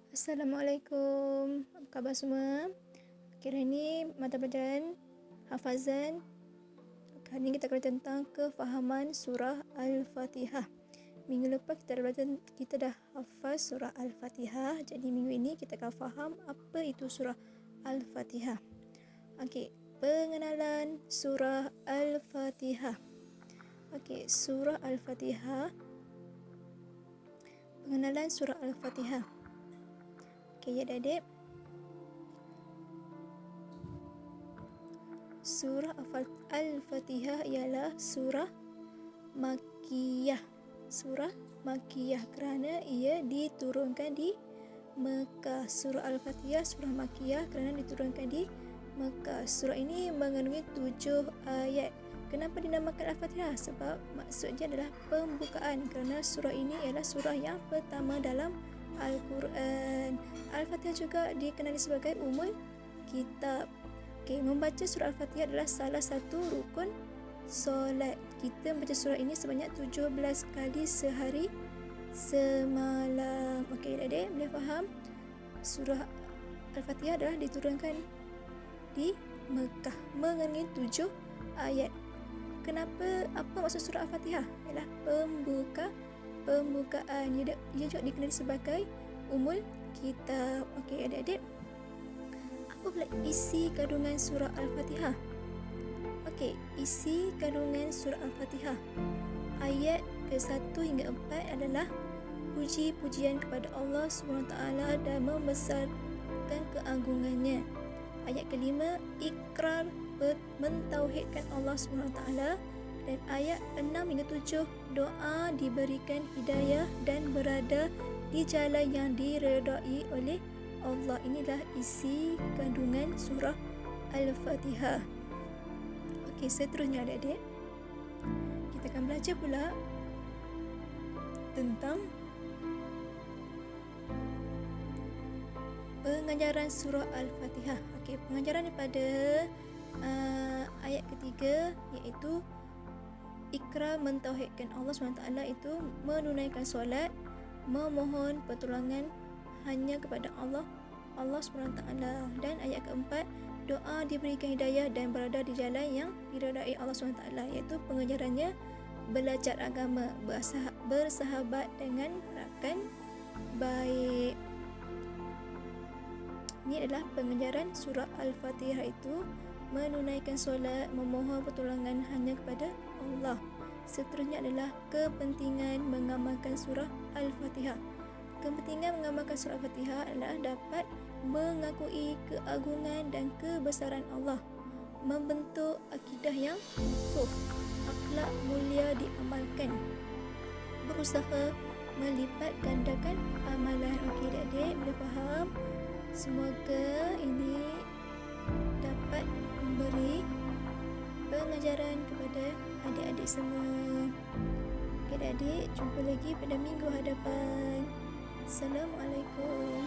Assalamualaikum. Apa khabar semua? Hari ini mata pelajaran hafazan. Hari ini kita akan belajar tentang kefahaman surah Al-Fatihah. Minggu lepas kita dah hafaz surah Al-Fatihah. Jadi minggu ini kita akan faham apa itu surah Al-Fatihah. Okey, pengenalan surah Al-Fatihah. Okey, surah Al-Fatihah. Pengenalan surah Al-Fatihah. Okey, ya adik-adik. Surah Al-Fatihah ialah surah Makkiyah. Surah Makkiyah kerana ia diturunkan di Mekah. Surah Al-Fatihah surah Makkiyah kerana diturunkan di Mekah. Surah ini mengandungi 7 ayat. Kenapa dinamakan Al-Fatihah? Sebab maksudnya adalah pembukaan, kerana surah ini ialah surah yang pertama dalam Al-Quran. Al-Fatihah juga dikenali sebagai Ummul Kitab. Okay, membaca surah Al-Fatihah adalah salah satu rukun solat. Kita membaca surah ini sebanyak 17 kali sehari semalam. Okey, adik-adik boleh faham? Surah Al-Fatihah adalah diturunkan di Mekah, mengandungi 7 ayat. Kenapa? Apa maksud surah Al-Fatihah? Ialah pembukaan. Ia juga dikenali sebagai Ummul Kitab. Okey, adik-adik, apa pula isi kandungan surah Al-Fatihah? Okey, isi kandungan surah Al-Fatihah. Ayat ke-1 hingga 4 adalah puji-pujian kepada Allah SWT dan membesarkan keagungannya. Ayat ke-5 ikrar mentauhidkan Allah SWT, dan ayat 6 hingga 7 doa diberikan hidayah dan berada di jalan yang diredai oleh Allah. Inilah isi kandungan surah Al-Fatihah. Okey, seterusnya adik-adik, kita akan belajar pula tentang pengajaran surah Al-Fatihah. Okey, pengajaran daripada ayat ketiga, iaitu ikrar mentauhidkan Allah SWT, itu menunaikan solat, memohon pertolongan hanya kepada Allah SWT. Dan ayat keempat, doa diberikan hidayah dan berada di jalan yang diredai Allah SWT, iaitu pengajarannya belajar agama, bersahabat dengan rakan baik. Ini adalah pengajaran surah Al-Fatihah, itu menunaikan solat, memohon pertolongan hanya kepada Allah. Seterusnya adalah kepentingan mengamalkan surah Al-Fatihah. Kepentingan mengamalkan surah Al-Fatihah adalah dapat mengakui keagungan dan kebesaran Allah, membentuk akidah yang utuh, akhlak mulia diamalkan, berusaha melipat gandakan amalan. Okey, adik-adik boleh faham? Semoga ini dapat memberi pengajaran kepada adik-adik semua. Okey, adik-adik, jumpa lagi pada minggu hadapan. Assalamualaikum.